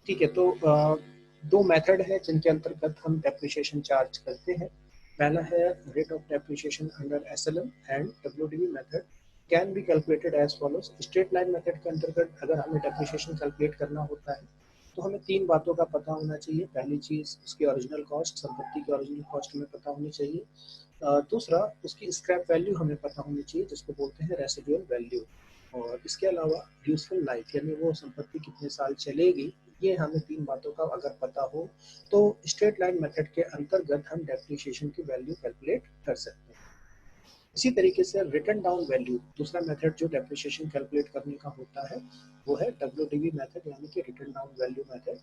ठीक है, तो दो मेथड है जिनके अंतर्गत हम डेप्रिसिएशन चार्ज करते हैं। पहला है rate of depreciation under SLM and WDV method can be calculated as follows. Straight line method के अंतर्गत अगर हमें डेप्रिसिएशन कैलकुलेट करना होता है तो हमें तीन बातों का पता होना चाहिए। पहली चीज़ उसकी ओरिजिनल कॉस्ट, संपत्ति की ओरिजिनल कॉस्ट हमें पता होनी चाहिए। दूसरा उसकी स्क्रैप वैल्यू हमें पता होनी चाहिए जिसको बोलते हैं रेसिडुअल वैल्यू। और इसके अलावा यूजफुल लाइफ यानी वो संपत्ति कितने साल चलेगी, ये हमें तीन बातों का अगर पता हो तो स्ट्रेट लाइन मेथड के अंतर्गत हम डेप्रिसिएशन की वैल्यू कैलकुलेट कर सकते हैं। इसी तरीके से रिटर्न डाउन वैल्यू दूसरा मेथड जो डेप्रिसिएशन कैलकुलेट करने का होता है वो है डब्ल्यूडीवी मेथड यानी कि written down value method.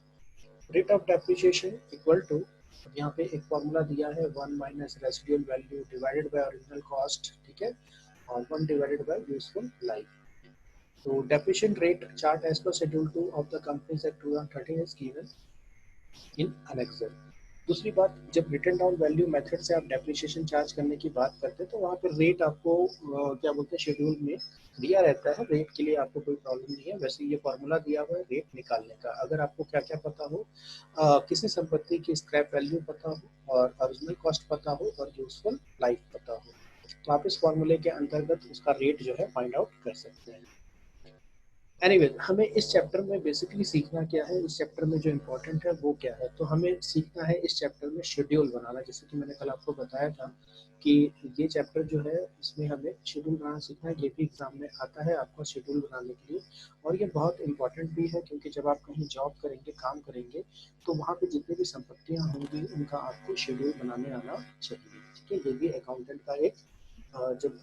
Rate of depreciation equal to, अब यहाँ पे एक फॉर्मूला दिया है, one minus residual value divided by original cost, ठीक है, और one divided by useful life. तो depreciation rate chart as per schedule 2 of the companies at 2013 is given in annexure। दूसरी बात, जब रिटर्न डाउन वैल्यू मेथड से आप depreciation charge करने की बात करते हैं तो वहाँ पर रेट आपको क्या बोलते हैं शेड्यूल में दिया रहता है। रेट के लिए आपको कोई प्रॉब्लम नहीं है। वैसे ये फॉर्मूला दिया हुआ है रेट निकालने का। अगर आपको क्या क्या पता हो, किसी संपत्ति की स्क्रैप वैल्यू पता हो और ओरिजिनल कॉस्ट पता हो और यूजफुल लाइफ पता हो तो आप इस फॉर्मूले के अंतर्गत उसका रेट जो है फाइंड आउट कर सकते हैं। एनीवेज हमें इस चैप्टर में बेसिकली सीखना क्या है, इस चैप्टर में जो इम्पोर्टेंट है वो क्या है, तो हमें सीखना है इस चैप्टर में शेड्यूल बनाना। जैसे कि मैंने कल आपको बताया था कि ये चैप्टर जो है इसमें हमें शेड्यूल बनाना सीखना है। ये भी एग्जाम में आता है आपको शेड्यूल बनाने के लिए, और ये बहुत इंपॉर्टेंट भी है क्योंकि जब आप कहीं जॉब करेंगे, काम करेंगे, तो वहाँ पे जितनी भी संपत्तियाँ होंगी उनका आपको शेड्यूल बनाने आना चाहिए। ठीक है, ये भी अकाउंटेंट का एक जब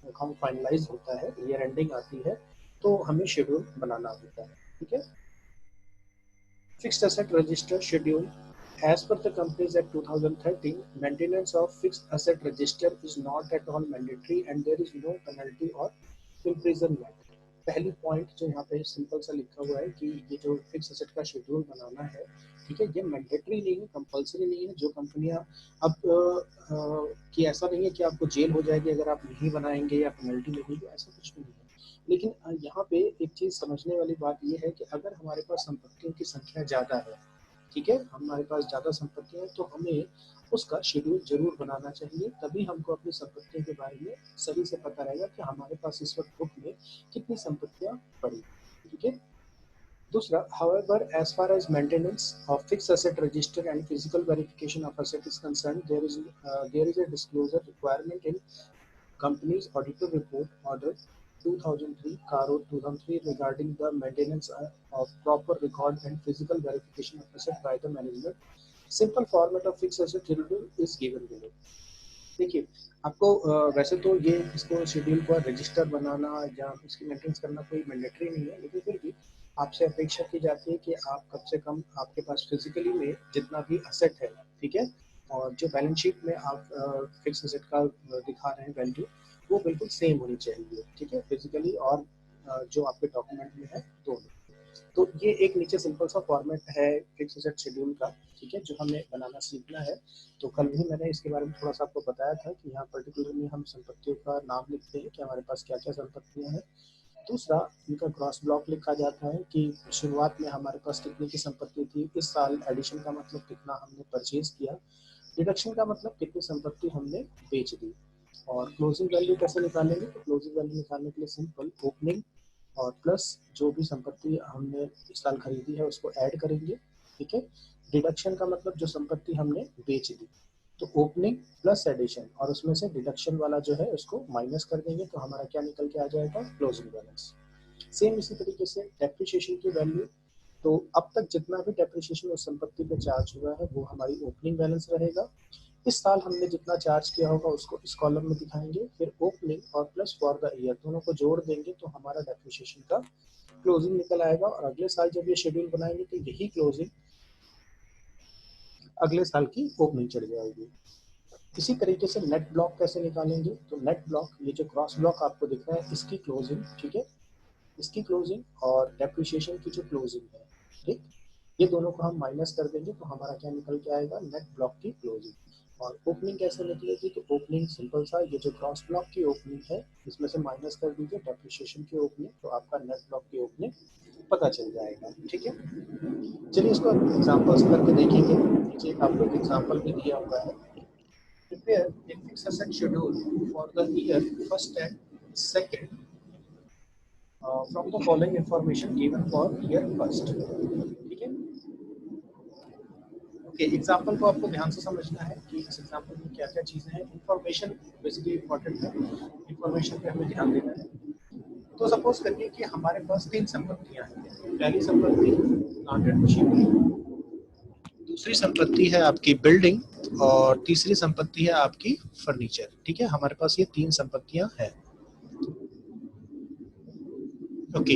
अकाउंट फाइनलाइज होता है, ईयर एंडिंग आती है, तो हमें शेड्यूल बनाना होता है। ठीक है, fixed asset register schedule. As per the Companies Act 2013, maintenance of fixed asset register is not at all mandatory and there is no penalty or imprisonment। पहली पॉइंट जो यहाँ पे सिंपल सा लिखा हुआ है कि ये जो फिक्स एसेट का शेड्यूल बनाना है, ठीक है, ये मैंडेटरी नहीं है, कंपलसरी नहीं है। जो कंपनियां अब कि ऐसा नहीं है कि आपको जेल हो जाएगी अगर आप नहीं बनाएंगे या पेनल्टी लगेगी, ऐसा कुछ नहीं है। लेकिन यहाँ पे एक चीज समझने वाली बात ये है कि अगर हमारे पास संपत्तियों की संख्या ज्यादा है, ठीक है, हमारे पास ज़्यादा संपत्तियां हैं, तो हमें उसका शेड्यूल जरूर बनाना चाहिए। तभी हमको अपनी संपत्तियों के बारे में सही से पता रहेगा कि हमारे पास इस वक्त बुक में कितनी संपत्तियां पड़ी। ठीक है, दूसरा, however, as far as maintenance of fixed asset register and physical verification of asset is concerned, there is a disclosure requirement in company's auditor report order 2003 CARO 2003 regarding the maintenance of proper record and physical verification of asset by the management। Simple format of fixed asset schedule is given below। देखिए, आपको वैसे तो ये इसको schedule को register बनाना या इसकी maintenance करना कोई मैंडेटरी नहीं है, लेकिन फिर भी आपसे अपेक्षा की जाती है कि आप कम से कम आपके पास फिजिकली में जितना भी असेट है, ठीक है, और जो बैलेंस शीट में आप फिक्स असेट का दिखा रहे हैं वैल्यू, वो बिल्कुल सेम होनी चाहिए। ठीक है, फिजिकली और जो आपके डॉक्यूमेंट में है दोनों। तो ये एक नीचे सिंपल सा फॉर्मेट है फिक्स एसेट शेड्यूल का, ठीक है, जो हमें बनाना सीखना है। तो कल भी मैंने इसके बारे में थोड़ा सा आपको बताया था कि यहाँ पर्टिकुलरली हम संपत्तियों का नाम लिखते हैं कि हमारे पास क्या क्या संपत्तियां हैं। दूसरा, इनका क्रॉस ब्लॉक लिखा जाता है कि शुरुआत में हमारे पास कितने की संपत्ति थी इस साल, एडिशन का मतलब कितना हमने परचेज किया, डिडक्शन का मतलब कितनी संपत्ति हमने बेच दी। और क्लोजिंग वैल्यू कैसे निकालेंगे, तो क्लोजिंग वैल्यू निकालने के लिए सिंपल ओपनिंग और प्लस जो भी संपत्ति हमने इस साल खरीदी है उसको ऐड करेंगे। ठीक है, डिडक्शन का मतलब जो संपत्ति हमने बेच दी, तो ओपनिंग प्लस एडिशन और उसमें से डिडक्शन वाला जो है उसको माइनस कर देंगे, तो हमारा क्या निकल के आ जाएगा, क्लोजिंग बैलेंस। सेम इसी तरीके से डेप्रिसिएशन की वैल्यू, तो अब तक जितना भी डेप्रिसिएशन उस संपत्ति पे चार्ज हुआ है वो हमारी ओपनिंग बैलेंस रहेगा। इस साल हमने जितना चार्ज किया होगा उसको इस कॉलम में दिखाएंगे, फिर ओपनिंग और प्लस फॉर द ईयर दोनों को जोड़ देंगे तो हमारा डेप्रिसिएशन का क्लोजिंग निकल आएगा। और अगले साल जब ये शेड्यूल बनाएंगे तो यही क्लोजिंग अगले साल की ओपनिंग चढ़ जाएगी। इसी तरीके से नेट ब्लॉक कैसे निकालेंगे, तो नेट ब्लॉक, ये जो क्रॉस ब्लॉक आपको दिख रहा है इसकी क्लोजिंग, ठीक है, इसकी क्लोजिंग और डेप्रिसिएशन की जो क्लोजिंग है, ठीक, ये दोनों को हम माइनस कर देंगे तो हमारा क्या निकल के आएगा, नेट ब्लॉक की क्लोजिंग। और ओपनिंग कैसे निकलेगी, तो ओपनिंग सिंपल सा, ये जो क्रॉस ब्लॉक की ओपनिंग है इसमें से माइनस कर दीजिए डेप्रिसिएशन की ओपनिंग, तो आपका नेट ब्लॉक की ओपनिंग पता चल जाएगा। ठीक है, चलिए इसको एग्जांपल्स करके देखेंगे। नीचे आप लोग एग्जांपल भी दिया हुआ है। Prepare a fix asset schedule for the year first and second from the following information given for year first. ठीक है, ओके, एग्जांपल को आपको ध्यान से समझना है कि इस एग्जांपल में क्या क्या चीजें हैं। इंफॉर्मेशन बेसिकली इंपॉर्टेंट है, इंफॉर्मेशन पे हमें ध्यान देना है। तो सपोज करिए कि हमारे पास 3 संपत्तियां हैं। पहली संपत्ति प्लांट एंड मशीनरी, दूसरी संपत्ति है आपकी बिल्डिंग और तीसरी संपत्ति है आपकी फर्नीचर। ठीक है, हमारे पास ये 3 संपत्तियां हैं। ओके,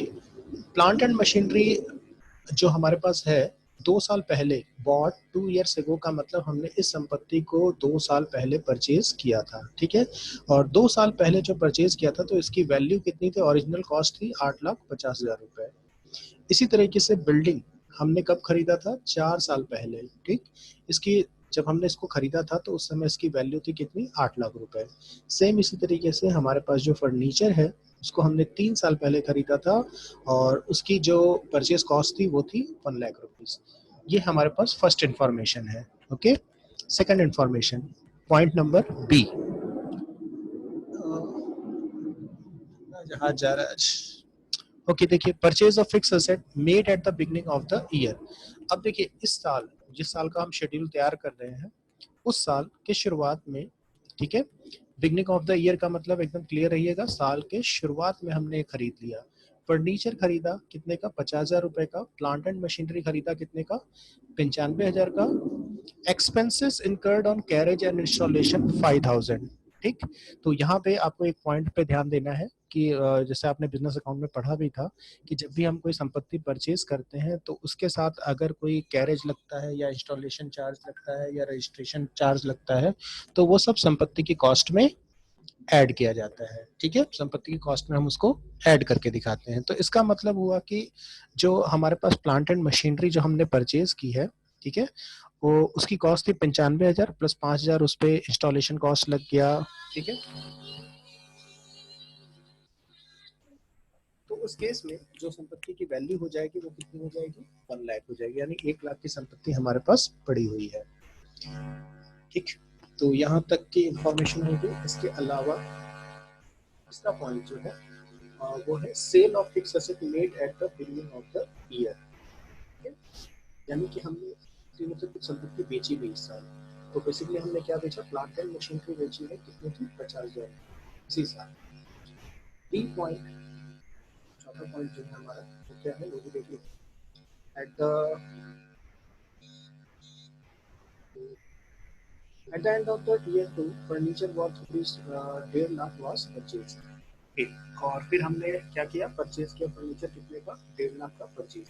प्लांट एंड मशीनरी जो हमारे पास है 2 साल पहले, बॉट 2 ईयर्स एगो का मतलब हमने इस संपत्ति को 2 साल पहले परचेज किया था। ठीक है, और 2 साल पहले जो परचेज किया था तो इसकी वैल्यू कितनी थी? ओरिजिनल कॉस्ट थी 8,50,000 रुपए। इसी तरीके से बिल्डिंग हमने कब खरीदा था? 4 साल पहले। ठीक, इसकी जब हमने इसको खरीदा था तो उस समय इसकी वैल्यू थी कितनी? 8 लाख रुपए। सेम इसी तरीके से हमारे पास जो फर्नीचर है उसको हमने 3 साल पहले खरीदा था और उसकी जो परचेज कॉस्ट थी वो थी 1 लाख रुपीज। ये हमारे पास फर्स्ट इंफॉर्मेशन है। Okay, second information, point number B. जहाज जा रहा है आज। ओके, देखिए, purchase of fix asset made at the beginning of the year. अब देखिए, इस साल, जिस साल का हम शेड्यूल तैयार कर रहे हैं, उस साल के शुरुआत में, ठीक है, बिगनिंग ऑफ द ईयर का मतलब एकदम क्लियर रहिएगा, साल के शुरुआत में हमने खरीद लिया। फर्नीचर खरीदा कितने का? 50,000 रुपए का। प्लांट एंड मशीनरी खरीदा कितने का? 95,000 का। Expenses incurred on carriage and installation 5,000। ठीक, तो यहाँ पे आपको एक पॉइंट पे ध्यान देना है कि जैसे आपने बिजनेस अकाउंट में पढ़ा भी था कि जब भी हम कोई संपत्ति परचेज करते हैं तो उसके साथ अगर कोई कैरेज लगता है या इंस्टॉलेशन चार्ज लगता है या रजिस्ट्रेशन चार्ज लगता है तो वो सब संपत्ति की कॉस्ट में ऐड किया जाता है। ठीक है, संपत्ति की कॉस्ट में हम उसको ऐड करके दिखाते हैं। तो इसका मतलब हुआ कि जो हमारे पास प्लांट एंड मशीनरी जो हमने परचेज की है, ठीक है, वो उसकी कॉस्ट थी 95,000 प्लस 5,000 उस पर इंस्टॉलेशन कॉस्ट लग गया। ठीक है, तो उस केस में जो संपत्ति की वैल्यू हो जाएगी वो कितनी हो जाएगी? 1 लाख हो जाएगी, यानी 1 लाख की संपत्ति हमारे पास पड़ी हुई है। ठीक, तो यहाँ तक की इंफॉर्मेशन होगी। इसके अलावा तीसरा पॉइंट जो है वो है sale of fix asset made at the beginning of the year. यानी कि हमने मतलब कुछ संपत्ति बेची भी इस साल, तो बेसिकली हमने क्या बेचा? प्लांट एंड मशीनरी बेची है, कितनी थी? 50,000 इसी साल। बी पॉइंट, चौथा पॉइंट जो है हमारा वो क्या है वो भी देखिए। At the end of the year 2, furniture worth rupees 1.5 lakh was purchased. और फिर हमने क्या किया? परचेज किया फर्नीचर कितने का? 1.5 लाख का परचेज।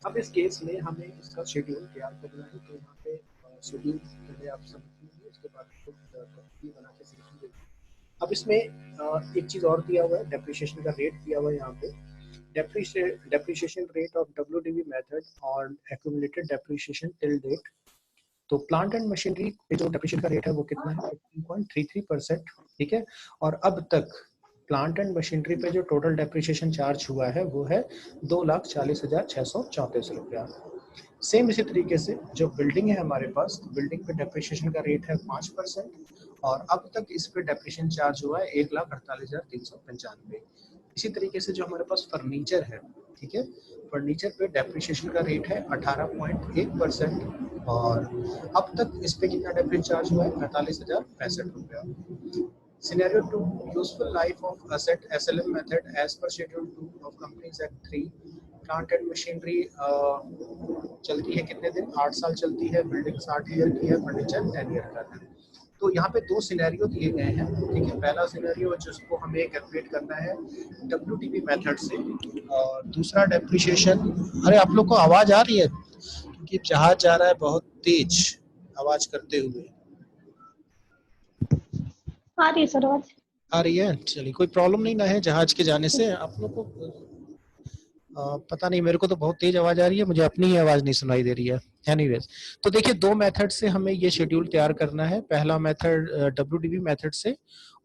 अब इस केस में हमें इसका शेड्यूल तैयार करना है, तो यहाँ पे शेड्यूल पहले आप समझिए, उसके बाद बना के सीखेंगे। अब इसमें एक चीज और दिया हुआ है, डेप्रिसिएशन का रेट दिया हुआ है यहाँ पे। Depreciation rate of WDV method on accumulated depreciation till date. तो प्लांट एंड मशीनरी पे जो डेप्रिसिएशन का रेट है वो कितना है? 15.33%। ठीक है, और अब तक प्लांट एंड मशीनरी पे जो टोटल डेप्रिसिएशन चार्ज हुआ है वो है 2,40,634 रुपया। सेम इसी तरीके से जो बिल्डिंग है हमारे पास, बिल्डिंग पे डेप्रिसिएशन का रेट है 5% और अब तक इस पे डेप्रिसिएशन चार्ज हुआ है 1,48,395। इसी तरीके से जो हमारे पास फर्नीचर है, ठीक है, फर्नीचर पे डेप्रिसिएशन का रेट है 18.1% और अब तक इस पे कितना डेप्रिसिएशन चार्ज हुआ है? 45,065 रुपया। Scenario 2, useful life of asset SLM method as per Schedule 2 of Companies Act 3। Plant and machinery चलती है कितने दिन? 8 साल चलती है, बिल्डिंग 60 ईयर की है, फर्नीचर 10 ईयर का है। तो यहाँ पे 2 सिनेरियो दिए गए हैं। ठीक है, पहला सिनेरियो जिसको हमें कैलकुलेट करना है WDV मेथड से और दूसरा डेप्रिसिएशन। अरे आप लोग को आवाज आ रही है? क्योंकि जहाज जा रहा है बहुत तेज आवाज करते हुए। आ रही है सर आवाज? आ रही है, चलिए कोई प्रॉब्लम नहीं ना है जहाज के जाने से। आप लोग को पता नहीं, मेरे को तो बहुत तेज आवाज आ रही है, मुझे अपनी ही आवाज नहीं सुनाई दे रही है। एनीवेज, तो देखिए 2 मेथड से हमें ये शेड्यूल तैयार करना है। पहला मेथड डब्ल्यूडीबी मेथड से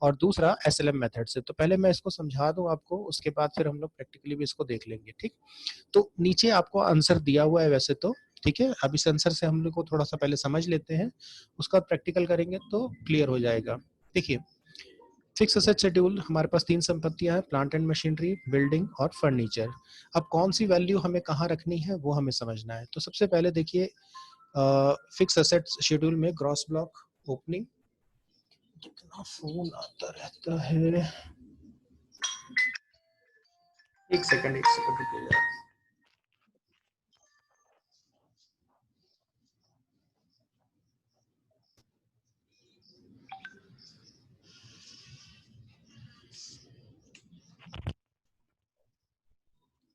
और दूसरा एसएलएम मेथड से। तो पहले मैं इसको समझा दूं आपको, उसके बाद फिर हम लोग प्रैक्टिकली भी इसको देख लेंगे, ठीक। तो नीचे आपको आंसर दिया हुआ है वैसे तो, ठीक है। अब इस आंसर से हम लोग को थोड़ा सा पहले समझ लेते हैं, उसका प्रैक्टिकल करेंगे तो क्लियर हो जाएगा। देखिए, फिक्स असेट शेड्यूल, हमारे पास 3 संपत्तियां हैं, प्लांट एंड मशीनरी, बिल्डिंग और फर्नीचर। अब कौन सी वैल्यू हमें कहाँ रखनी है वो हमें समझना है। तो सबसे पहले देखिए, फिक्स असेट शेड्यूल में ग्रॉस ब्लॉक ओपनिंग, कितना फोन आता रहता है, एक सेकंड रुकिएगा।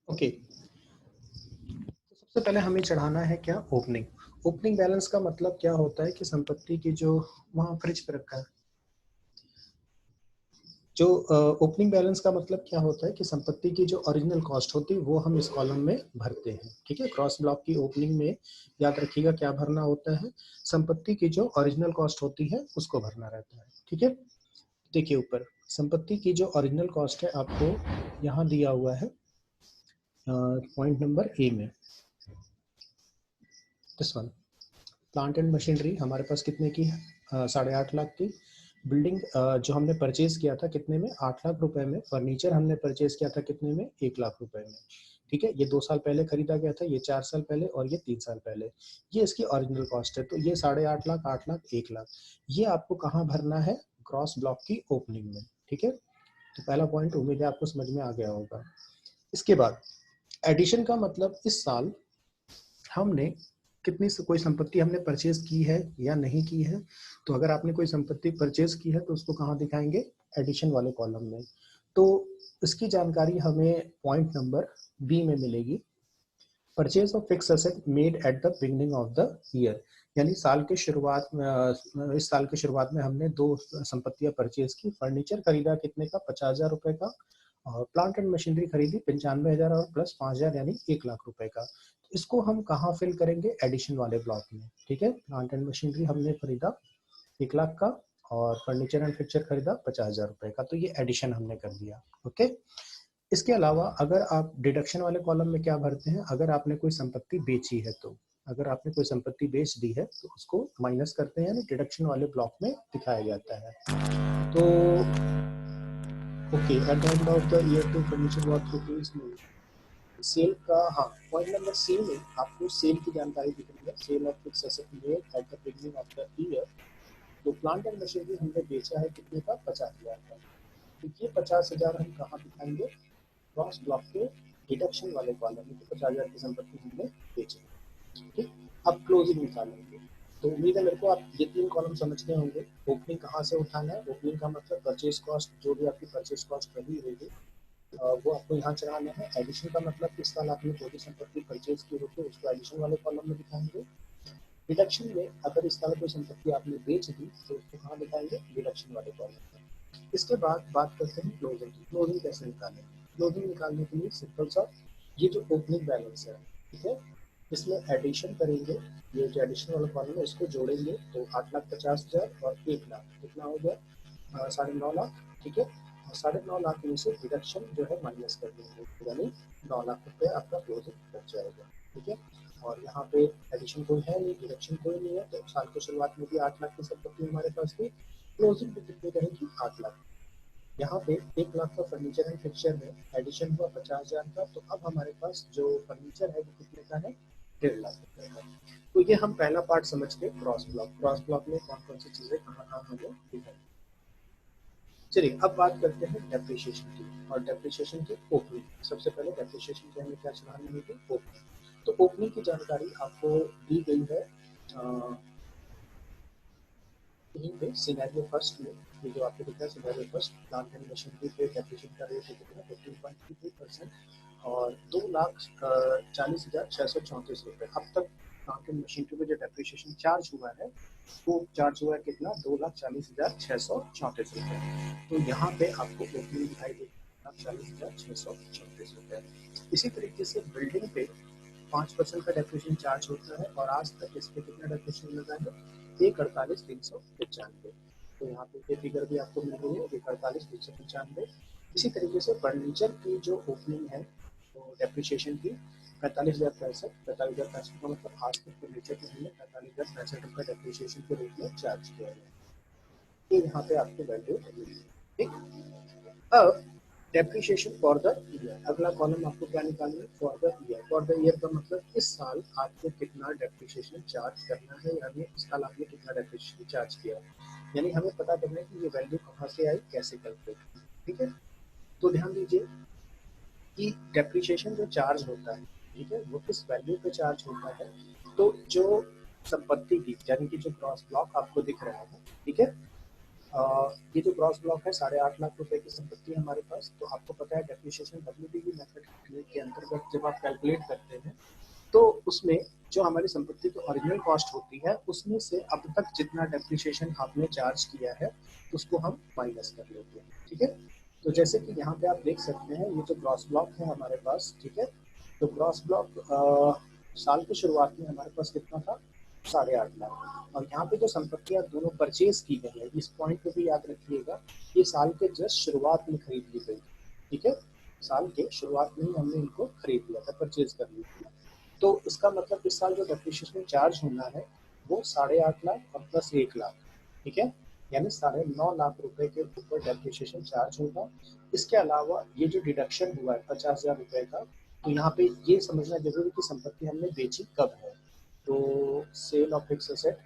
ओके, तो सबसे पहले हमें चढ़ाना है क्या, ओपनिंग। ओपनिंग बैलेंस का मतलब क्या होता है कि संपत्ति की जो, वहां फ्रिज पे रखा है, जो ओपनिंग बैलेंस का मतलब क्या होता है कि संपत्ति की जो ओरिजिनल कॉस्ट होती है वो हम इस कॉलम में भरते हैं, ठीक है। क्रॉस ब्लॉक की ओपनिंग में याद रखिएगा क्या भरना होता है, संपत्ति की जो ओरिजिनल कॉस्ट होती है उसको भरना रहता है, ठीक है। देखिए ऊपर संपत्ति की जो ओरिजिनल कॉस्ट है आपको यहाँ दिया हुआ है पॉइंट नंबर ए में, this one. Plant and machinery हमारे पास कितने की है, 8.5 लाख की। बिल्डिंग जो हमने परचेज किया था कितने में, 8 लाख रुपए में। फर्नीचर हमने परचेज किया था कितने में, 1 लाख रुपए में, ठीक है। ये 2 साल पहले खरीदा गया था, ये 4 साल पहले और ये 3 साल पहले। ये इसकी ओरिजिनल कॉस्ट है। तो ये 8.5 लाख, 8 लाख, 1 लाख, ये आपको कहाँ भरना है, क्रॉस ब्लॉक की ओपनिंग में, ठीक है। तो पहला पॉइंट उम्मीद है आपको समझ में आ गया होगा। इसके बाद एडिशन का मतलब इस साल हमने कितनी कोई संपत्ति हमने परचेज की है या नहीं की है। तो अगर आपने कोई संपत्ति परचेज की है तो उसको कहाँ दिखाएंगे, एडिशन वाले कॉलम में। तो इसकी जानकारी हमें पॉइंट नंबर बी में मिलेगी, purchase of fix asset made at the beginning of the year. यानी साल के शुरुआत में, इस साल के शुरुआत में हमने 2 संपत्तियां परचेज की। फर्नीचर खरीदा कितने का, 50,000 रुपए का, और प्लांट एंड मशीनरी खरीदी 95,000 और प्लस 5,000 यानी 1 लाख रुपए का। इसको हम कहाँ फिल करेंगे, एडिशन वाले ब्लॉक में, ठीक है। प्लांट एंड मशीनरी हमने खरीदा 1 लाख का और फर्नीचर एंड फिक्चर खरीदा 50,000 रुपए का, तो ये एडिशन हमने कर दिया, ओके। इसके अलावा अगर आप डिडक्शन वाले कॉलम में क्या भरते हैं, अगर आपने कोई संपत्ति बेची है तो, अगर आपने कोई संपत्ति बेच दी है तो उसको माइनस करते हैं, यानी डिडक्शन वाले ब्लॉक में दिखाया जाता है। तो okay, at the end of the year to furniture what rupees sale का, हाँ पॉइंट नंबर सी में आपको सेल की जानकारी दिख रही है, sale of fix asset made at the beginning of the year. तो प्लांट एंड मशीनरी हमने बेचा है कितने का, 50,000 का। तो ये 50,000 हम कहाँ दिखाएंगे, क्रॉस ब्लॉक के डिडक्शन वाले कॉलम में। 50,000 की संपत्ति हमने बेची, ठीक। अब क्लोजिंग निकालेंगे। तो उम्मीद है मेरे को आप ये 3 कॉलम समझते होंगे। ओपनिंग कहाँ से उठाना है, ओपनिंग का मतलब परचेज कॉस्ट, जो भी आपकी परचेज कॉस्ट रही होगी वो आपको यहाँ चढ़ाना है। एडिशन का मतलब किस साल आपने जो भी संपत्ति परचेज की होगी उसको एडिशन वाले कॉलम में दिखाएंगे। डिडक्शन में अगर इस साल कोई संपत्ति आपने बेच दी तो उसको कहाँ दिखाएंगे, डिडक्शन वाले कॉलम में। इसके बाद बात करते हैं क्लोजिंग की। क्लोजिंग कैसे निकालेंगे, क्लोजिंग निकालने के लिए सिंपल सा, ये जो ओपनिंग बैलेंस है, ठीक है, इसमें एडिशन करेंगे। ये जो एडिशन वाला कॉलम है इसको जोड़ेंगे तो 8,50,000 और 1 लाख कितना हो गया, 9.5 लाख, ठीक है। और 9.5 लाख में से डिडक्शन जो है माइनस कर देंगे, यानी 9 लाख रुपए आपका क्लोजिंग बच जाएगा, ठीक है। और यहाँ पे एडिशन कोई है नहीं, डिडक्शन कोई नहीं है, तो साल की शुरुआत में भी 8 लाख की संपत्ति हमारे पास थी, क्लोजिंग भी कितनी रहेगी, 8 लाख। यहाँ पे 1 लाख का फर्नीचर एंड फिक्सचर में एडिशन हुआ 50,000 का, तो अब हमारे पास जो फर्नीचर है वो कितने का है, 1.5 लाख रुपए का। तो ये हम पहला पार्ट समझ के क्रॉस ब्लॉक, क्रॉस ब्लॉक में कौन कौन सी चीजें कहाँ कहाँ हमें दिखाई। चलिए अब बात करते हैं डेप्रिसिएशन की, और डेप्रिसिएशन की ओपनिंग। सबसे पहले डेप्रिसिएशन की हमें क्या चलानी होगी, ओपनिंग। तो ओपनिंग की जानकारी आपको दी गई है यहीं पे सिनेरियो फर्स्ट में। ये जो आपको दिखा है scenario first, plant and machinery पे डेप्रिसिएशन का रेट है कितना, 15.33% और 2,40,634 रुपये। अब तक प्लांट एंड मशीनरी पे जो डेप्रिसिएशन चार्ज हुआ है वो चार्ज हुआ है कितना, 2,40,634 रुपये। तो यहाँ पे आपको ओपनिंग दिखाई देगी 2,40,634 रुपये। इसी तरीके से बिल्डिंग पे 5% का डेप्रिसिएशन चार्ज होता है और आज तक इस पे कितना डेप्रिसिएशन लगा है, 1,48,395। तो यहाँ पे ये फिगर भी आपको मिल रही है, 1,48,395। इसी तरीके से फर्नीचर की जो ओपनिंग है तो डेप्रिसिएशन की 45,065 का मतलब आज तक फर्नीचर के हमने 45,065 डेप्रिसिएशन के रूप में चार्ज किया है। ये यहाँ पे आपको वैल्यू मिली, ठीक। अब डेप्रिसिएशन फॉर द ईयर, अगला कॉलम आपको क्या निकालना है, for the year. For the year का मतलब इस साल आपको कितना डेप्रिसिएशन चार्ज करना है, यानी इस साल आपने कितना डेप्रिसिएशन चार्ज किया है, यानी हमें पता करना है कि ये वैल्यू कहाँ से आई, कैसे कैलकुलेट की, ठीक है। तो ध्यान दीजिए कि डेप्रिसिएशन जो चार्ज होता है, ठीक है, वो किस वैल्यू पे चार्ज होता है, तो जो संपत्ति की, यानी कि जो ग्रॉस ब्लॉक आपको दिख रहा है, ठीक है, ये जो ग्रॉस ब्लॉक है 8.5 लाख रुपए की संपत्ति है हमारे पास। तो आपको पता है डेप्रिसिएशन डब्ल्यूडीवी मेथड के अंतर्गत जब आप कैलकुलेट करते हैं तो उसमें जो हमारी संपत्ति की ओरिजिनल कॉस्ट होती है उसमें से अब तक जितना डेप्रिसिएशन आपने चार्ज किया है उसको हम माइनस कर लेते हैं, ठीक है। तो जैसे कि यहाँ पे आप देख सकते हैं ये जो ग्रॉस ब्लॉक है हमारे पास, ठीक है, तो ग्रॉस ब्लॉक साल की शुरुआत में हमारे पास कितना था, 8.5 लाख। और यहाँ पे जो संपत्तियां दोनों परचेज की गई है, इस पॉइंट पे भी याद रखिएगा, ये साल के जस्ट शुरुआत में खरीद ली गई, ठीक है, साल के शुरुआत में ही हमने इनको खरीद लिया था, परचेज कर लिया था। तो इसका मतलब इस साल जो डेप्रिसिएशन चार्ज होना है वो 8.5 लाख और प्लस 1 लाख, ठीक है, यानी 9.5 लाख रुपए के ऊपर डेप्रिसिएशन चार्ज होगा। इसके अलावा ये जो डिडक्शन हुआ है 50,000 रुपए का, तो यहाँ पे ये समझना जरूरी कि संपत्ति हमने बेची कब है। तो सेल ऑफ फिक्स एसेट,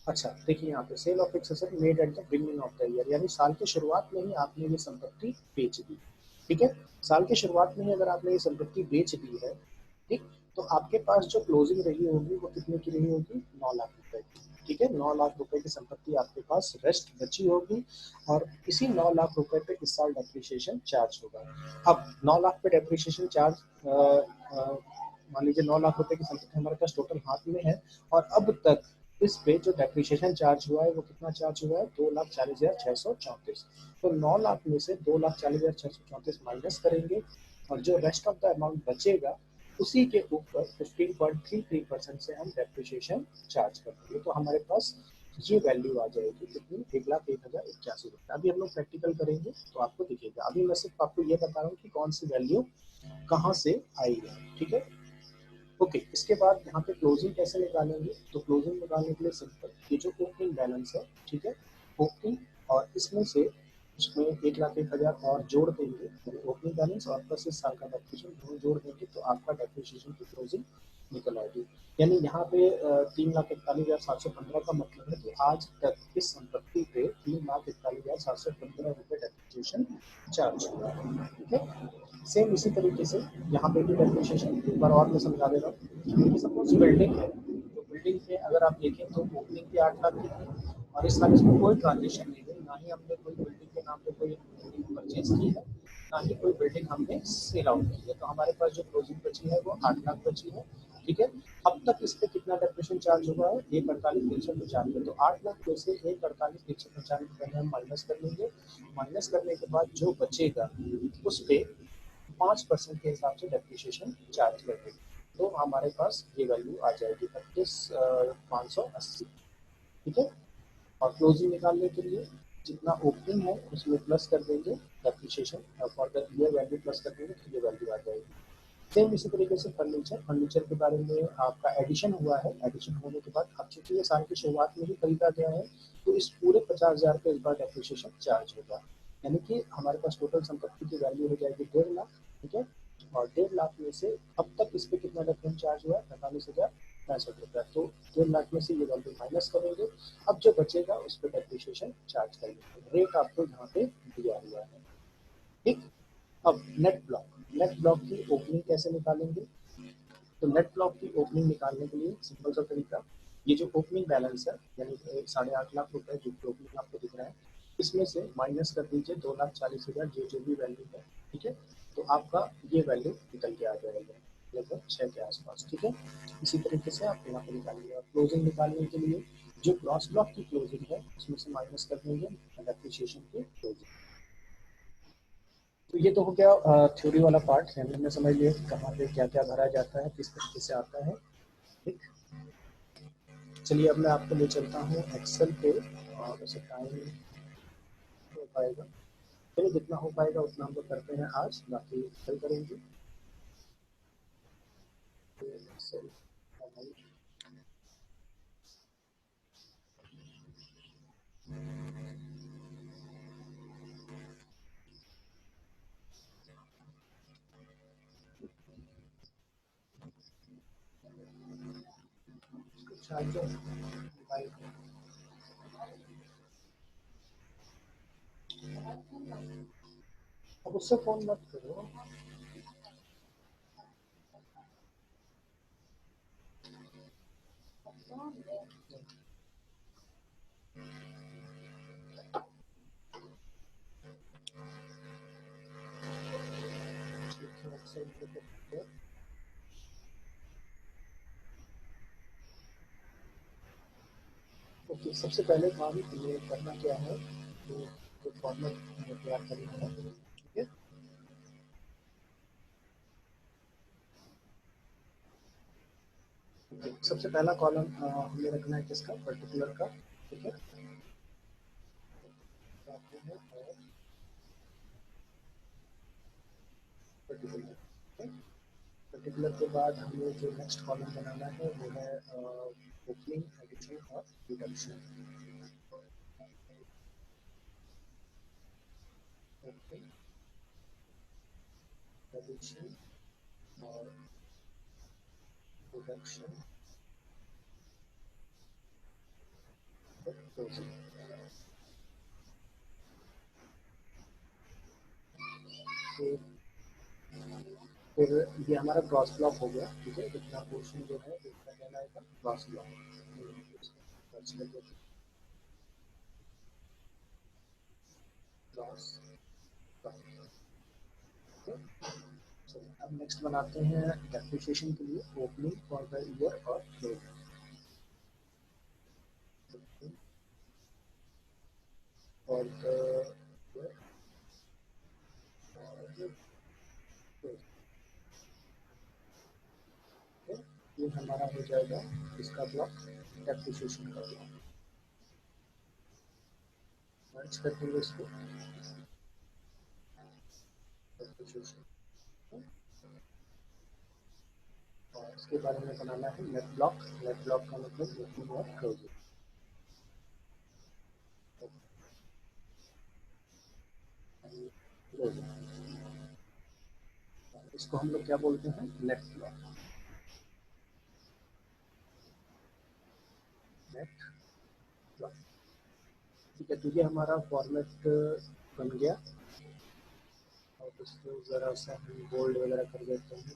अच्छा देखिए यहाँ पे sale of fix asset made at the beginning of the year, यानी साल के शुरुआत में ही आपने ये संपत्ति बेच दी, ठीक है। साल के शुरुआत में ही अगर आपने ये संपत्ति बेच दी है, ठीक, तो आपके पास जो क्लोजिंग रही होगी वो कितने की रही होगी, 9 लाख रुपए की, ठीक है। 9 लाख रुपए की संपत्ति आपके पास रेस्ट बची होगी और इसी 9 लाख रुपए पे इस साल डेप्रिसिएशन चार्ज होगा। अब 9 लाख पे डेप्रिसिएशन चार्ज, मान लीजिए 9 लाख रुपए की संपत्ति हमारे पास टोटल हाथ में है और अब तक इस पे जो डेप्रिसिएशन चार्ज हुआ है वो कितना चार्ज हुआ है, 2,40,634। तो 9 लाख में से 2,40,634 माइनस करेंगे और जो रेस्ट ऑफ द अमाउंट बचेगा उसी के ऊपर 15.33% से हम डेप्रिसिएशन चार्ज करेंगे। तो हमारे पास ये वैल्यू आ जाएगी कितनी, 1,01,81 रुपये। अभी हम लोग प्रैक्टिकल करेंगे तो आपको दिखेगा। अभी मैं सिर्फ आपको ये बता रहा हूँ कि कौन सी वैल्यू कहाँ से आई है, ठीक है। ओके, इसके बाद यहाँ पे क्लोजिंग कैसे निकालेंगे, तो क्लोजिंग निकालने के लिए सिंपल, ये जो ओपनिंग बैलेंस है, ठीक है, ओपनिंग और इसमें से उसमें 1,01,000 और जोड़ देंगे, ओपनिंग बैलेंस और प्लस इस साल का डेप्रिसिएशन दोनों जोड़ देंगे तो आपका डेप्रिसिएशन की क्लोजिंग निकल आएगी। यानी यहाँ पे 3,41,715 का मतलब है कि आज तक इस संपत्ति पे 3,41,715 रुपये डेप्रिसिएशन चार्ज हुआ है, ठीक है। सेम इसी तरीके से यहाँ पे भी डेप्रिसिएशन एक बार और मैं समझा दे रहा हूँ। सपोज बिल्डिंग है, तो बिल्डिंग में अगर आप देखें तो ओपनिंग भी 8 लाख की थी और इस साल इसमें कोई ट्रांजेक्शन नहीं हुई, ना ही हमने कोई बिल्डिंग के नाम पे कोई बिल्डिंग परचेज की है, ना ही कोई बिल्डिंग हमने सेल आउट की है। तो हमारे पास जो क्लोजिंग बची है वो 8 लाख बची है, ठीक है। अब तक इस पे कितना डेप्रिसिएशन चार्ज हुआ है, 1,48,395। तो 8 लाख में से 1,48,395 पहले हम माइनस कर लेंगे। माइनस करने के बाद जो बचेगा उस पे 5% के हिसाब से डेप्रिसिएशन चार्ज कर देंगे। तो हमारे पास ये वैल्यू आ जाएगी 32,580, ठीक है। और क्लोजिंग निकालने के लिए जितना ओपनिंग है उसमें प्लस कर देंगे depreciation for the year value plus कर देंगे तो ये वैल्यू आ जाएगी। सेम इसी तरीके से फर्नीचर के बारे में आपका एडिशन हुआ है, एडिशन होने के बाद अब चूंकि ये साल की शुरुआत में ही खरीदा गया है तो इस पूरे 50,000 पे इस बार डेप्रिसिएशन चार्ज होगा, यानी कि हमारे पास टोटल संपत्ति की वैल्यू हो जाएगी 1.5 लाख, ठीक है। और 1.5 लाख में से अब तक इस पे कितना डेप्रिसिएशन चार्ज हुआ है, 45,065 रुपया। तो 1.5 लाख में से ये वैल्यू माइनस करेंगे, अब जो बचेगा उस पर डेप्रिसिएशन चार्ज करेंगे। रेट आपको यहाँ पे दिया हुआ है, ठीक। अब नेट ब्लॉक की ओपनिंग कैसे निकालेंगे, तो नेट ब्लॉक की ओपनिंग निकालने के लिए सिंपल सा तरीका, ये जो ओपनिंग बैलेंस है यानी 8.5 लाख रुपए जो ओपनिंग आपको दिख रहा है इसमें से माइनस कर दीजिए 2,40,000 जो भी वैल्यू है, ठीक है। तो आपका ये वैल्यू निकल के आ जाएगा लगभग 6 के आसपास, ठीक है। इसी तरीके से आप यहाँ पे निकालिए। और क्लोजिंग निकालने के लिए जो ग्रॉस ब्लॉक की क्लोजिंग है उसमें से माइनस कर देंगे डेप्रिसिएशन की क्लोजिंग। तो ये तो हो गया थ्योरी वाला पार्ट, यानी हमने समझ लिया कि कहाँ पे क्या क्या भरा जाता है, किस तरीके से आता है। ठीक, चलिए अब मैं आपको ले चलता हूँ एक्सेल पे, और उसे टाइम हो पाएगा, चलिए जितना हो पाएगा उतना हम लोग करते हैं आज, बाकी कल करेंगे। एक्सेल चार्जर, अब उससे फोन मत करो। एक्सेल पे ओके, सबसे पहले काम हमें करना क्या है, तो जो फॉर्मेट हमें तैयार करना है, ठीक है। ओके, सबसे पहला कॉलम हमें रखना है किसका, पर्टिकुलर का, ठीक है। आते हैं और पर्टिकुलर, पर्टिकुलर के बाद हमें जो नेक्स्ट कॉलम बनाना है वो है ओपनिंग, एडिशन और रिडक्शन। ओपनिंग, एडिशन और रिडक्शन, क्लोजिंग। फिर ये हमारा क्रॉस ब्लॉक हो गया, ठीक है। इतना पोर्शन जो है इसका कहलाएगा क्रॉस ब्लॉक, क्रॉस ब्लॉक। अब नेक्स्ट बनाते हैं डेप्रिसिएशन के लिए ओपनिंग फॉर द ईयर और क्लोजिंग। फॉर द ईयर और क्लोजिंग, ये हमारा हो जाएगा इसका ब्लॉक, डेप्रिसिएशन का ब्लॉक। मर्ज कर देंगे इसको, डेप्रिसिएशन, और इसके बारे में बनाना है नेट ब्लॉक। नेट ब्लॉक का मतलब ओपनिंग और क्लोजिंग। इसको हम लोग क्या बोलते हैं, नेट ब्लॉक, नेट ब्लॉक, ठीक है। तो ये हमारा फॉर्मेट बन गया, और इसको ज़रा सा हम बोल्ड वगैरह कर देते हैं,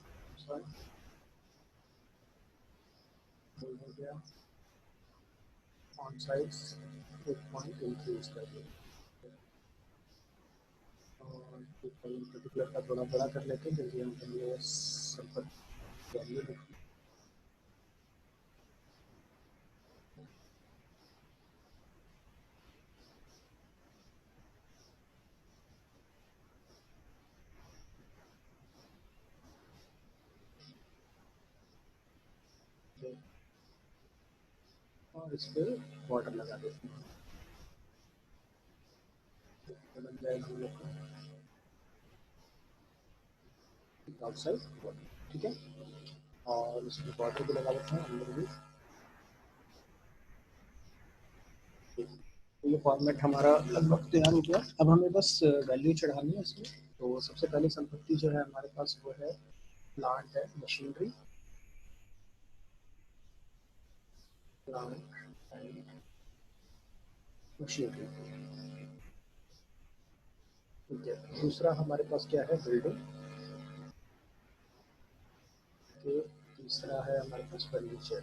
बोल्ड हो गया, फॉन्ट साइज एक पॉइंट इंक्रीज कर दिया, और पर्टिकुलर का थोड़ा बड़ा कर लेते हैं जल्दी हम पहले संपर्क वैल्यू लिखते हैं और इस पर बॉर्डर लगा देते हैं, तो बन जाएगा हम लोग का आउटसाइड बॉर्डर, ठीक है। और इसमें बॉर्डर भी लगा देते हैं अंदर भी। तो ये फॉर्मेट हमारा लगभग तैयार हो गया। अब हमें बस वैल्यू चढ़ानी है इसमें। तो सबसे पहले संपत्ति जो है हमारे पास वो है प्लांट है, मशीनरी, प्लांट एंड मशीनरी, ठीक है। दूसरा हमारे पास क्या है, बिल्डिंग, के तीसरा है हमारे पास फर्नीचर,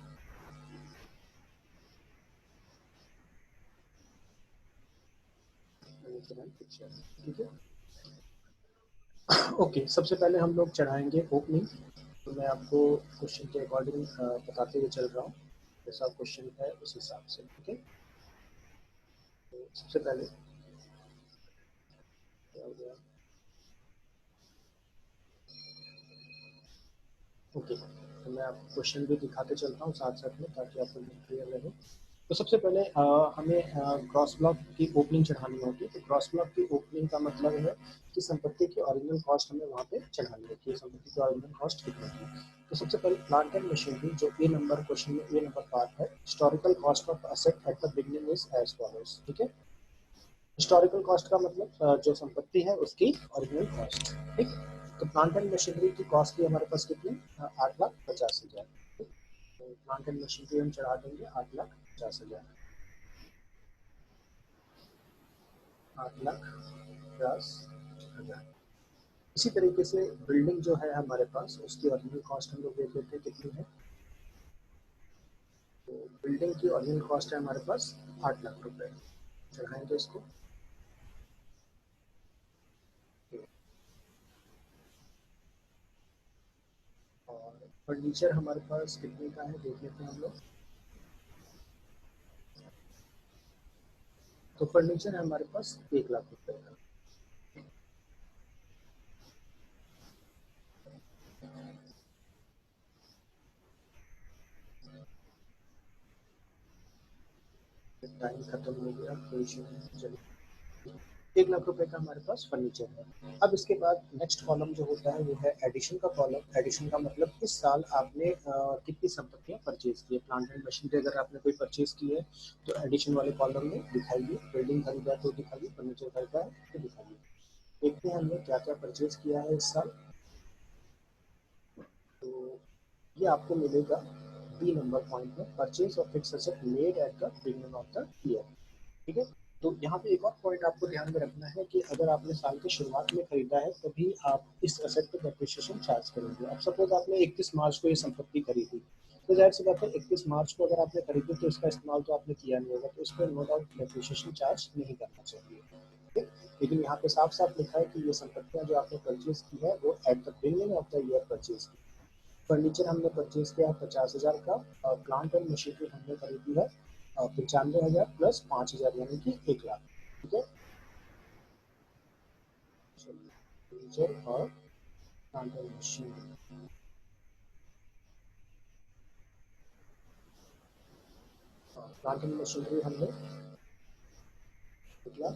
फर्नीचर एंड किचन, ठीक है। ओके, सबसे पहले हम लोग चढ़ाएंगे ओपनिंग। तो मैं आपको क्वेश्चन के अकॉर्डिंग बताते हुए चल रहा हूँ, जैसा क्वेश्चन है उस हिसाब से, ठीक है। तो सबसे पहले क्या हो गया, ओके, तो मैं आपको क्वेश्चन भी दिखाते चलता हूँ साथ साथ में, ताकि आपको क्लियर रहे। तो सबसे पहले हमें क्रॉस ब्लॉक की ओपनिंग चढ़ानी होगी। तो क्रॉस ब्लॉक की ओपनिंग का मतलब है कि संपत्ति की ओरिजिनल कॉस्ट हमें वहाँ पे चढ़ानी है कि संपत्ति की ओरिजिनल कॉस्ट कितनी थी। तो सबसे पहले प्लांट एंड मशीनरी, जो ए नंबर क्वेश्चन में ए नंबर पार्ट है, historical cost of asset at the beginning is as follows. ठीक है, हिस्टोरिकल कॉस्ट का मतलब जो संपत्ति है उसकी ओरिजिनल कॉस्ट। ठीक, तो प्लांट एंड मशीनरी की कॉस्ट थी हमारे पास कितनी, 8,50,000। तो प्लांट एंड मशीनरी हम चढ़ा देंगे 8,50,000, 8,50,000। इसी तरीके से बिल्डिंग जो है हमारे पास, उसकी ओरिजिनल कॉस्ट हम लोग देख लेते हैं कितनी है। तो बिल्डिंग की ओरिजिनल कॉस्ट है हमारे पास 8 लाख रुपए। चढ़ाएंगे इसको। और फर्नीचर हमारे पास कितने का है देख लेते हैं हम लोग। तो फर्नीचर है हमारे पास 1 लाख रुपए का। टाइम खत्म हो गया, कोई इशू नहीं, चलिए। 1 लाख रुपए का हमारे पास फर्नीचर है। अब इसके बाद नेक्स्ट कॉलम जो होता है वो है एडिशन का कॉलम। एडिशन का मतलब इस साल आपने कितनी संपत्तियां परचेज की है। प्लांट एंड मशीनरी अगर आपने कोई परचेज की है तो एडिशन वाले कॉलम में दिखाइए। बिल्डिंग खरीदा है तो दिखाइए, फर्नीचर खरीदा है तो दिखाइए। देखते हैं हमने क्या क्या परचेज किया है इस साल। तो ये आपको मिलेगा बी नंबर पॉइंट में, purchase of fix asset made at the beginning of the year. ठीक है, तो यहाँ पे एक और पॉइंट आपको ध्यान में रखना है कि अगर आपने साल की शुरुआत में खरीदा है तभी आप इस एसेट पे डेप्रिसिएशन चार्ज करेंगे। अब सपोज आपने 31 मार्च को ये संपत्ति खरीदी, तो जाहिर सी बात है 31 मार्च को अगर आपने खरीदी तो इसका इस्तेमाल तो आपने किया नहीं होगा, तो इस पर नो डाउट डेप्रिसिएशन चार्ज नहीं करना चाहिए। ठीक? लेकिन यहाँ पे साफ साफ लिखा है कि ये संपत्तियां जो आपने परचेज की है वो eight the beginning of the year purchase की। फर्नीचर हमने परचेज किया 50,000 का, और प्लांट एंड मशीनरी हमने खरीदी है 95,000 प्लस 5,000 यानी कि 1 लाख। ठीक है, फर्नीचर और plant and machinery, plant and machinery हमने 1 लाख,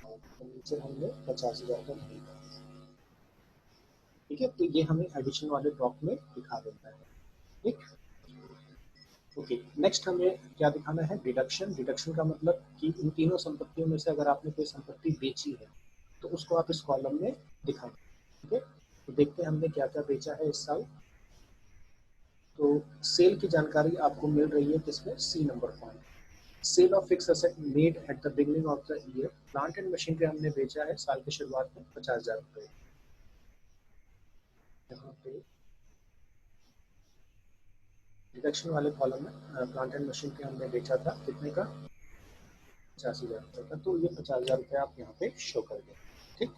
और फर्नीचर हमने 50,000 का खरीदा। ठीक है, तो ये हमें एडिशन वाले ब्लॉक में दिखा देता है। ठीक, ओके। नेक्स्ट हमें क्या दिखाना है, डिडक्शन। डिडक्शन का मतलब कि इन तीनों संपत्तियों में से अगर आपने कोई संपत्ति बेची है तो उसको आप इस कॉलम में दिखाएं। ठीक है, तो देखते हैं हमने क्या क्या बेचा है इस साल। तो सेल की जानकारी आपको मिल रही है किसमें, C number point. Sale of fix asset made at the beginning of the year. Plant and machinery हमने बेचा है साल की शुरुआत में 50,000 रुपए। यहाँ पे डिडक्शन वाले कॉलम में प्लांट एंड मशीनरी हमने बेचा था कितने का, 85,000 रुपये का। तो ये 50,000 रुपये आप यहाँ पे शो कर दें। ठीक,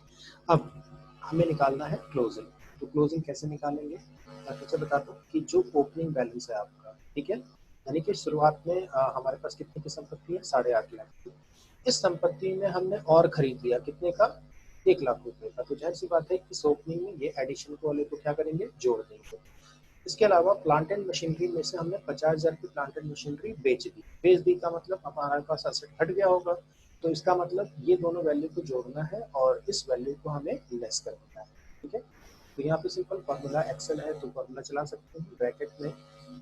अब हमें निकालना है क्लोजिंग। तो क्लोजिंग कैसे निकालेंगे, मैं फिर से बता दूं कि जो ओपनिंग बैलेंस है आपका, ठीक है, यानी कि शुरुआत में हमारे पास कितने की संपत्ति है, 8.5 लाख की। इस संपत्ति में हमने और खरीद लिया कितने का, 1 लाख रुपए का। तो जाहिर सी बात है इस ओपनिंग में ये एडिशन को वाले को क्या करेंगे, जोड़ देंगे। इसके अलावा प्लांट एंड मशीनरी में से हमने 50,000 की प्लांट एंड मशीनरी बेच दी। बेच दी का मतलब अब हमारे पास असेट हट गया होगा, तो इसका मतलब ये दोनों वैल्यू को जोड़ना है और इस वैल्यू को हमें लेस कर देना है। ठीक है, तो यहाँ पे सिंपल फार्मूला एक्सेल है तो फार्मूला चला सकते हैं। ब्रैकेट में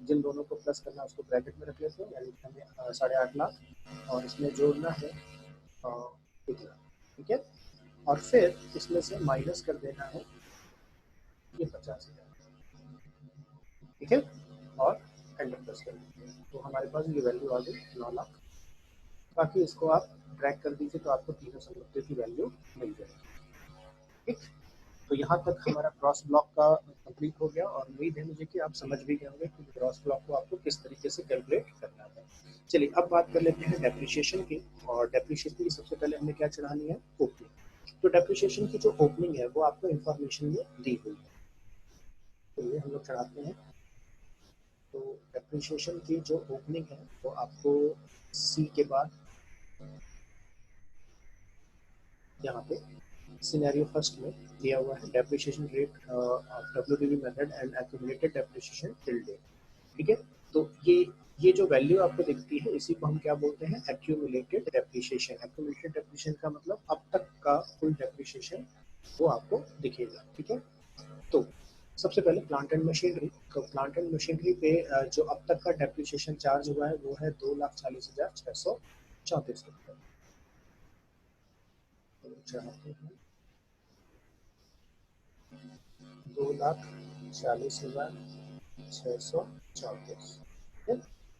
जिन दोनों को प्लस करना है उसको ब्रैकेट में रख लेते हैं, यानी कि हमें 8.5 लाख और इसमें जोड़ना है 1 लाख। ठीक है, और फिर इसमें से माइनस कर देना है ये 50,000। ठीक है, और एंटर प्रेस कर दीजिए तो हमारे पास ये वैल्यू आ गई 9 लाख। बाकी इसको आप ट्रैक कर दीजिए तो आपको तीनों संपत्तियों की वैल्यू मिल जाएगी। ठीक, तो यहाँ तक हमारा क्रॉस ब्लॉक का कंप्लीट हो गया, और उम्मीद है मुझे कि आप समझ भी गए होंगे कि क्रॉस ब्लॉक को आपको किस तरीके से कैलकुलेट करना है। चलिए अब बात कर लेते हैं डेप्रिसिएशन की। और डेप्रिसिएशन की सबसे पहले हमें क्या चढ़ानी है, ओपनिंग। तो डेप्रिसिएशन की जो ओपनिंग है वो आपको इन्फॉर्मेशन में दी हुई है, तो ये हम लोग चढ़ाते हैं। तो डेप्रिसिएशन की जो ओपनिंग है वो आपको सी के बाद यहाँ पे सिनेरियो फर्स्ट में दिया हुआ है depreciation rate of WDV method and accumulated depreciation till date, ठीक है। तो ये जो वैल्यू आपको दिखती है इसी को हम क्या बोलते हैं, एक्यूमुलेटेड डेप्रिसिएशन। एक्यूमुलेटेड डेप्रिसिएशन का मतलब अब तक का कुल डेप्रिसिएशन वो आपको दिखेगा, ठीक है। तो सबसे पहले प्लांट एंड मशीनरी, तो प्लांट एंड मशीनरी पे जो अब तक का डेप्रिसिएशन चार्ज हुआ है वो है 2,40,634 रुपये। चाहते हैं 2,40,634, ठीक है।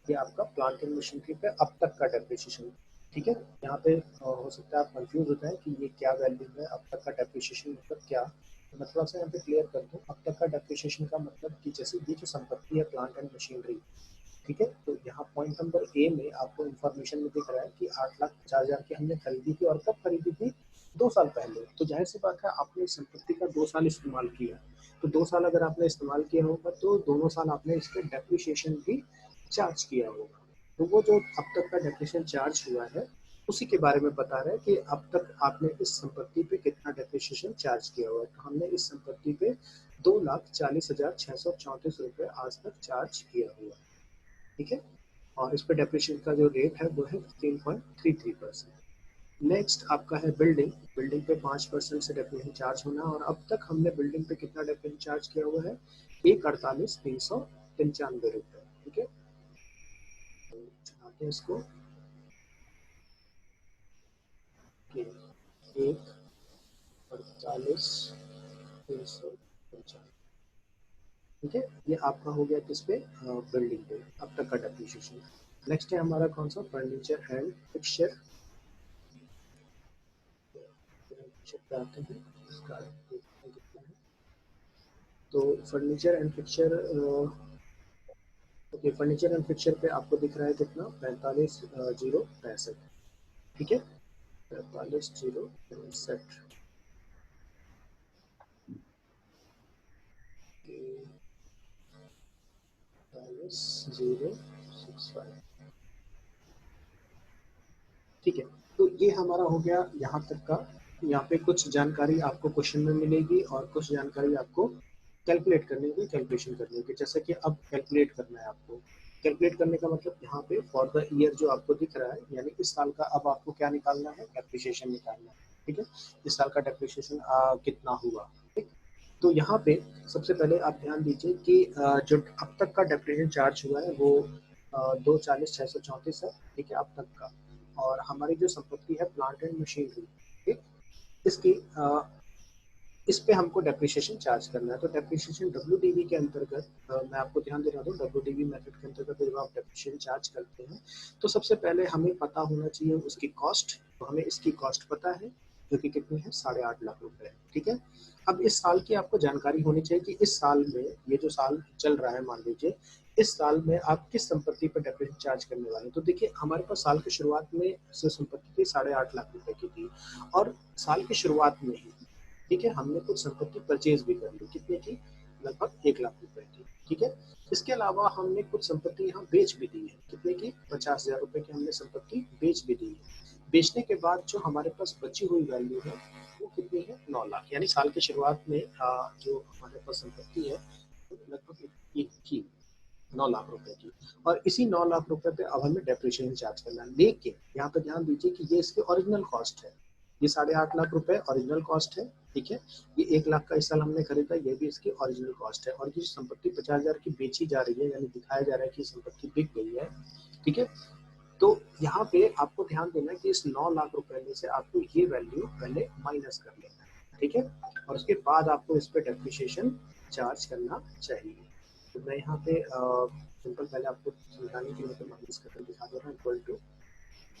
ये आपका प्लांट एंड मशीनरी पे अब तक का डेप्रिसिएशन, ठीक है। यहाँ पे हो सकता है आप कंफ्यूज होता है कि ये क्या वैल्यू है, अब तक का डेप्रिसिएशन मतलब क्या। तो मैं थोड़ा सा यहाँ पे क्लियर कर दूँ, अब तक का डेप्रिसिएशन का मतलब कि जैसे ये जो संपत्ति है प्लांट एंड मशीनरी, ठीक है। तो यहाँ पॉइंट नंबर ए में आपको इन्फॉर्मेशन में दिख रहा है कि 8,50,000 की हमने खरीदी थी, और कब खरीदी थी, 2 साल पहले। तो जाहिर सी बात है आपने इस संपत्ति का 2 साल इस्तेमाल किया, तो 2 साल अगर आपने इस्तेमाल किया होगा तो दोनों साल आपने इसके डेप्रिसिएशन भी चार्ज किया होगा। तो वो जो अब तक का डेप्रिसिएशन चार्ज हुआ है उसी के बारे में बता रहा है कि अब तक आपने इस संपत्ति पे कितना डेप्रिसिएशन चार्ज किया हुआ है। तो हमने इस संपत्ति पे 2,40,634 रुपये आज तक चार्ज किया हुआ है, ठीक है। और इस पे डेप्रिसिएशन का जो रेट है वो है 15.33%। नेक्स्ट आपका है बिल्डिंग। बिल्डिंग पे 5% से डेप्रिसिएशन चार्ज होना, और अब तक हमने बिल्डिंग पे कितना डेप्रिसिएशन चार्ज किया हुआ है, 1,48,395 रुपये, ठीक है। तो चलाते हैं इसको कि 1,48,395, ठीक है। ये आपका हो गया किस पे, बिल्डिंग पे अब तक का डेप्रिसिएशन। नेक्स्ट है हमारा कौन सा, फर्नीचर एंड फिक्सचर पे आते हैं। इसका कितना है, तो furniture and fixture, okay, furniture and fixture पे आपको दिख रहा है कितना, 45,065, ठीक है। 45,065, 45,065, ठीक है। तो ये हमारा हो गया यहाँ तक का। यहाँ पे कुछ जानकारी आपको क्वेश्चन में मिलेगी और कुछ जानकारी आपको कैलकुलेट करने की, कैलकुलेशन करने की। जैसे कि अब कैलकुलेट करना है आपको, कैलकुलेट करने का मतलब यहाँ पे फॉर द ईयर जो आपको दिख रहा है, यानी इस साल का अब आपको क्या निकालना है, डेप्रिसिएशन निकालना है, ठीक है। इस साल का डेप्रिसिएशन कितना हुआ, ठीक। तो यहाँ पे सबसे पहले आप ध्यान दीजिए कि जो अब तक का डेप्रिसिएशन चार्ज हुआ है वो 2,40,634 है, ठीक है, अब तक का। और हमारी जो संपत्ति है प्लांट एंड मशीनरी, ठीक, इसकी इस पे हमको डेप्रिसिएशन चार्ज करना है। तो डेप्रिसिएशन डब्ल्यूडीवी के अंतर्गत मैं आपको ध्यान देना दूं, डब्ल्यूडीवी मेथड के अंतर्गत जब आप डेप्रिसिएशन चार्ज करते हैं तो सबसे पहले हमें पता होना चाहिए उसकी कॉस्ट। तो हमें इसकी कॉस्ट पता है जो कि कितनी है, 8.5 लाख रुपए, ठीक है। अब इस साल की आपको जानकारी होनी चाहिए कि इस साल में, ये जो साल चल रहा है मान लीजिए, इस साल में आप किस संपत्ति पर डेप्रिसिएशन चार्ज करने वाले हैं। तो देखिए हमारे पास साल की शुरुआत में जो संपत्ति थी 8.5 लाख रुपए की थी, और साल की शुरुआत में ही, ठीक है, हमने कुछ संपत्ति परचेज भी कर ली, कितने की, लगभग 1 लाख रुपए की, ठीक है। इसके अलावा हमने कुछ संपत्ति यहाँ बेच भी दी है, कितने की, 50,000 रुपए की हमने संपत्ति बेच भी दी है। बेचने के बाद जो हमारे पास बची हुई वैल्यू है वो कितनी है, 9 लाख। यानी साल की शुरुआत में जो हमारे पास संपत्ति है लगभग एक थी 9 लाख रुपए की, और इसी 9 लाख रुपए पे अब हमें डेप्रिसिएशन चार्ज करना है। लेकिन यहाँ पे ध्यान दीजिए कि ये इसकी ओरिजिनल कॉस्ट है, ये 8.5 लाख रुपए ओरिजिनल कॉस्ट है, ठीक है। ये 1 लाख का इस साल हमने खरीदा, ये भी इसकी ओरिजिनल कॉस्ट है। और ये संपत्ति 50,000 की बेची जा रही है, यानी दिखाया जा रहा है कि संपत्ति बिक गई है, ठीक है। तो यहाँ पे आपको ध्यान देना है कि इस 9 लाख रुपए में से आपको ये वैल्यू पहले माइनस कर लेना है, ठीक है। और उसके बाद आपको इस पे डेप्रिसिएशन चार्ज करना चाहिए। तो मैं यहाँ पे सिंपल पहले आपको समझाने के लिए माइनस करके दिखा दे रहा हूँ। इक्वल टू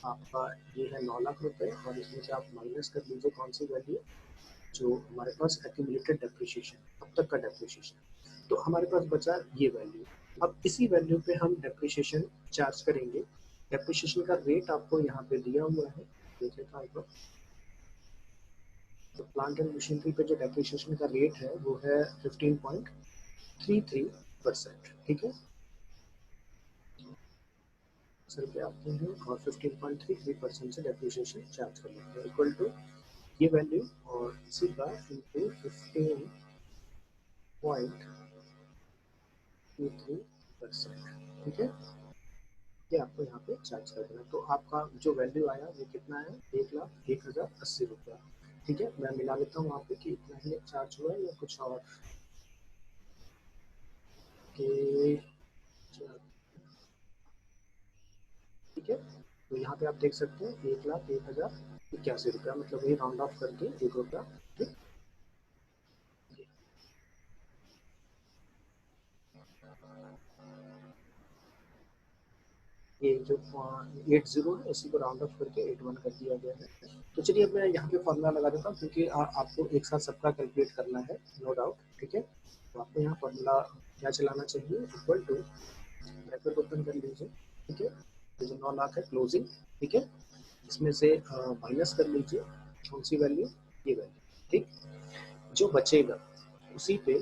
आपका ये है 9 लाख रुपए, और इसमें से आप माइनस कर लीजिए कौन सी वैल्यू, जो हमारे पास एक्यूमुलेटेड डेप्रिसिएशन, अब तक का डेप्रिसिएशन। तो हमारे पास बचा ये वैल्यू। अब इसी वैल्यू पे हम डेप्रिसिएशन चार्ज करेंगे। डेप्रिसिएशन का रेट आपको यहाँ पे दिया हुआ है, देखिए था एक बार। तो प्लांट एंड मशीनरी पे जो डेप्रिसिएशन का रेट है वो है 15.33%, ठीक है। सर पे आते हैं और 15.33% से डेप्रिसिएशन चार्ज कर लेते हैं, इक्वल टू ये वैल्यू और इसी का इंटू 15.23%, ठीक है। ये आपको यहाँ पे चार्ज कर देना। तो आपका जो वैल्यू आया वो कितना है, 1,01,080 रुपया, ठीक है। मैं मिला लेता हूँ वहाँ पे कि इतना ही चार्ज हुआ है या कुछ और के, ठीक है। तो यहाँ पे आप देख सकते हैं 1,01,081 रुपया, मतलब वही राउंड ऑफ करके 1 रुपया, ठीक। ये जो 80 है इसी को राउंड ऑफ करके 81 कर दिया गया है। तो चलिए अब मैं यहाँ पे फॉर्मूला लगा देता हूँ, क्योंकि आपको एक साथ सबका कैलकुलेट करना है, नो डाउट, ठीक है। तो आपको यहाँ फॉर्मूला क्या चलाना चाहिए, इक्वल टू, ब्रैकेट ओपन कर लीजिए, ठीक है। तो जो 9 लाख है क्लोजिंग, ठीक है, इसमें से माइनस कर लीजिए कौन सी वैल्यू, ये वैल्यू, ठीक। जो बचेगा उसी पे,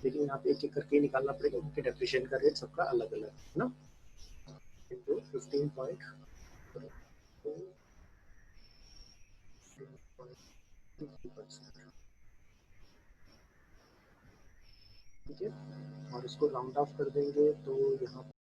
लेकिन यहाँ पे एक एक करके निकालना पड़ेगा क्योंकि डेप्रिशिएशन का रेट सबका अलग अलग है ना। इंटू 15.2%, ठीक है। और इसको राउंड ऑफ कर देंगे तो